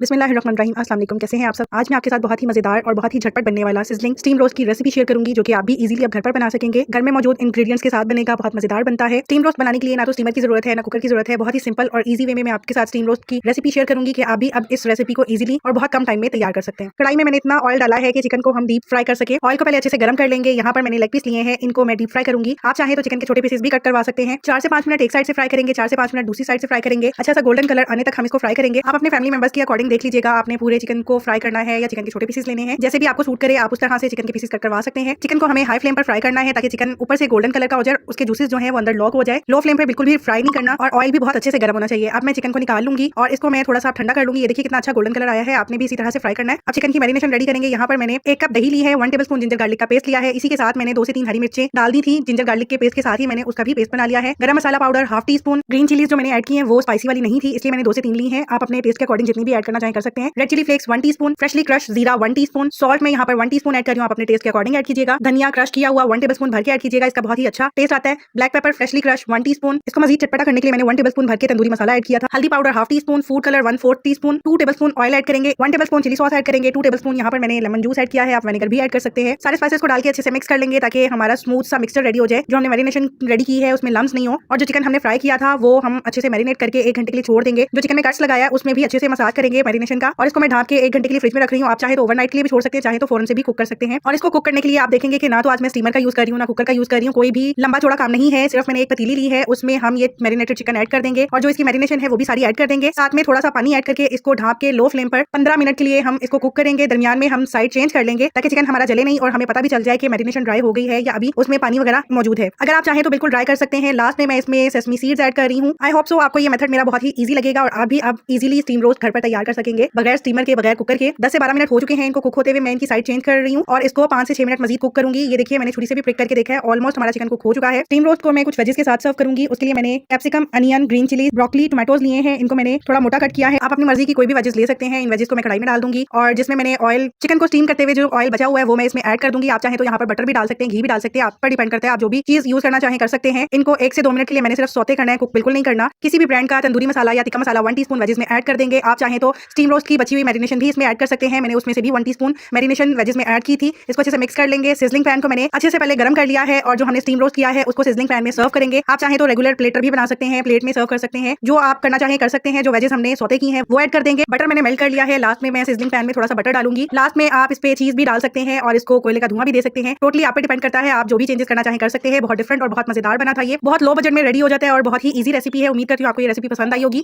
बिस्मिल्लाहिर्रहमानिर्रहीम। अस्सलाम वालेकुम, कैसे हैं आप सब। आज मैं आपके साथ बहुत ही मजेदार और बहुत ही झटपट बनने वाला सिजलिंग स्टीम रोस्ट की रेसिपी शेयर करूंगी, जो कि आप भी इजीली अब घर पर बना सकेंगे। घर में मौजूद इंग्रेडिएंट्स के साथ बनेगा, बहुत मजेदार बनता है। स्टीम रोस्ट बनाने के लिए ना तो स्टीमर की जरूरत है ना कुकर की जरूरत है। बहुत ही सिंपल और इजी वे में मैं आपके साथ स्टीम रोस्ट की रेसिपी शेयर करूंगी कि आप भी अब इस रेसिपी को इजीली और बहुत कम टाइम में तैयार कर सकते हैं। कढ़ाई में मैंने इतना ऑयल डाला है कि चिकन को हम डीप फ्राई कर सके। ऑयल को पहले अच्छे से गर्म कर लेंगे। यहाँ पर मैंने लेग पीस लिए हैं, इनको मैं डीप फ्राई करूंगी। आप चाहे तो चिकन के छोटे पीसेस भी कट करवा सकते हैं। 4 से 5 मिनट एक साइड से फ्राई करेंगे, 4 से 5 मिनट दूसरी साइड से फ्राई करेंगे। अच्छा सा गोल्डन कलर आने तक हम इसको फ्राई करेंगे। आप अपने फैमिली मेंबर्स के अकॉर्डिंग देख लीजिएगा, आपने पूरे चिकन को फ्राई करना है या चिकन के छोटे पीसेस लेने हैं। जैसे भी आपको सूट करे आप उस तरह से चिकन के पीसेस कट करवा सकते हैं। चिकन को हमें हाई फ्लेम पर फ्राई करना है ताकि चिकन ऊपर से गोल्डन कलर का हो जाए, उसके जूसेस जो है वो अंदर लॉक हो जाए। लो फ्लेम पर बिल्कुल भी फ्राई नहीं करना और ऑयल भी बहुत अच्छे से गर्म होना चाहिए। अब मैं चिकन को निकाल लूंगी और इसको मैं थोड़ा सा ठंडा कर लूंगी। ये देखिए कितना अच्छा गोल्डन कलर आया है। आपने भी इसी तरह से फ्राई करना है। अब चिकन की मैरिनेशन रेडी करेंगे। यहाँ पर मैंने 1 कप दही ली है, 1 टेबलस्पून जिंजर गार्लिक का पेस्ट लिया है। इसी के साथ मैंने 2 से 3 हरी मिर्चें डाल दी थी। जिंजर गार्लिक के पेस्ट के साथ ही मैंने उसका भी पेस्ट बना लिया है। Garam masala powder half teaspoon. Green chillies जो मैंने ऐड की है वो स्पाइसी वाली नहीं थी, इसलिए मैंने 2 से 3 ली है। आप अपने टेस्ट के अकॉर्डिंग जितनी भी ऐड करना चाहें कर सकते हैं। Red chilli flakes 1 teaspoon, freshly crush जीरा 1 टीस्पून, सॉल्ट मैं यहाँ पर 1 टीस्पून ऐड कर रही हूँ, आप अपने टेस्ट के अकॉर्डिंग ऐड कीजिएगा। धनिया क्रश किया हुआ 1 टेबलस्पून भर के ऐड कीजिएगा, इसका बहुत ही अच्छा टेस्ट आता है। Black pepper freshly crush 1 teaspoon. इसको मजीद चटपटा करने के लिए मैंने 1 टेबलस्पून भर के तंदूरी मसाला ऐड किया था। हल्दी powder half teaspoon, food colour 1/4 teaspoon, 2 tablespoon oil add करेंगे, 1 टेबलस्पून चिली सॉस ऐड करेंगे, 2 टेबलस्पून यहाँ पर मैंने लेमन जूस ऐड किया है, आप विनेगर भी ऐड कर सकते हैं। सारे स्पाइसेस को डाल के अच्छे से मिक्स कर लेंगे ताकि हमारा स्मूथ सा मिक्सचर रेडी हो जाए। जो हमने मैरिनेशन रेडी की है उसमें लम्स नहीं हो, और जो चिकन हमने फ्राई किया था वो हम अच्छे से मैरिनेट करके 1 घंटे के लिए छोड़ देंगे। जो चिकन में कट्स लगाया उसमें भी अच्छे से मसाज करेंगे मैरिनेशन का, और इसको मैं ढांप के 1 घंटे के लिए फ्रिज में रख रही हूँ। आप चाहे तो ओवरनाइट के लिए भी छोड़ सकते हैं, चाहे तो फौरन से भी कुक कर सकते हैं। और इसको कुक करने के लिए आप देखेंगे कि ना तो आज मैं स्टीमर का यूज कर रही हूँ ना कुकर का यूज कर रही हूँ। कोई भी लंबा चौड़ा काम नहीं है, सिर्फ मैंने एक पतीली ली है, उसमें हम ये मैरिनेटेड चिकन ऐड कर देंगे और जो इसकी मैरिनेशन है वो भी सारी ऐड कर देंगे। साथ में थोड़ा सा पानी ऐड करके इसको ढांप के लो फ्लेम पर 15 मिनट के लिए हम इसको कुक करेंगे। दरमियान में हम साइड चेंज कर लेंगे ताकि चिकन हमारा जले नहीं और हमें पता भी चल जाए कि मैरिनेशन ड्राई हो गई है या अभी उसमें पानी वगैरह मौजूद है। अगर आप चाहें तो बिल्कुल ड्राई कर सकते हैं। लास्ट में मैं इसमें सेसमी सीड्स ऐड कर रही हूँ। आई होप सो आपको ये मेथड मेरा बहुत ही ईजी लगेगा और आप भी अब इजीली स्टीम रोस्ट घर पर तैयार कर सकेंगे बगैर स्टीमर के, बगैर कुकर के। 10 से 12 मिनट हो चुके हैं इनको कुक होते हुए। मैं इनकी साइड चेंज कर रही हूँ और इसको 5 से 6 मिनट मजीद कुक करूंगी। ये देखिए मैंने छुरी से भी प्रिक करके देखा है, ऑलमोस्ट हमारा चिकन कुक हो चुका है। स्टीम रोस्ट को मैं कुछ वेजेस के साथ सर्व करूंगी। उसके लिए मैंने capsicum, onion, green chilli, broccoli, tomatoes लिए हैं। इनको मैंने थोड़ा मोटा कट किया है। आप अपनी मर्जी की कोई भी वेजेस ले सकते हैं। इन वेजेस को मैं कढ़ाई में डाल दूंगी और जिसमें मैंने ऑयल चिकन को स्टीम करते हुए जो ऑयल बचा हुआ है वो मैं इसमें ऐड कर दूंगी। आप चाहे तो यहाँ पर बटर भी डाल सकते हैं, घी भी डाल सकते हैं, आप पर डिपेंड करता है। आप जो भी चीज यूज करना चाहें कर सकते हैं। इनको 1 से 2 मिनट के लिए मैंने सिर्फ सौते करना है, कुक बिल्कुल नहीं करना। किसी भी ब्रांड का तंदूरी मसाला या टिक्का मसाला 1 टीस्पून वेजेस में ऐड कर देंगे। आप चाहें तो स्टीम रोस्ट की बची हुई मैरिनेशन भी इसमें ऐड कर सकते हैं। मैंने उसमें से भी 1 टीस्पून मैरिनेशन वेजेस में ऐड की थी। इसको अच्छे से मिक्स कर लेंगे। सिजलिंग पैन को मैंने अच्छे से पहले गर्म कर लिया है और जो हमने स्टीम रोस्ट किया है उसको सिजलिंग पैन में सर्व करेंगे। आप चाहें तो रेगुलर प्लेटर भी बना सकते हैं, प्लेट में सर्व कर सकते हैं। जो आप करना चाहें कर सकते हैं। जो वेजेस हमने सौते की हैं वो ऐड कर देंगे। बटर मैंने मेल्ट कर लिया है। लास्ट में मैं सिजलिंग पैन में थोड़ा सा बटर डालूंगी। लास्ट में आप इस पे चीज भी डाल सकते हैं और इसको कोयले का धुआं भी दे सकते हैं। टोटली आप पे डिपेंड करता है, आप जो भी चेंजेस करना चाहें कर सकते हैं। बहुत डिफरेंट और बहुत मजेदार बना था। ये बहुत लो बजट में रेडी हो जाता है और बहुत ही ईजी रेसिपी है। उम्मीद करती हूँ आपको ये रेसिपी पसंद आई होगी।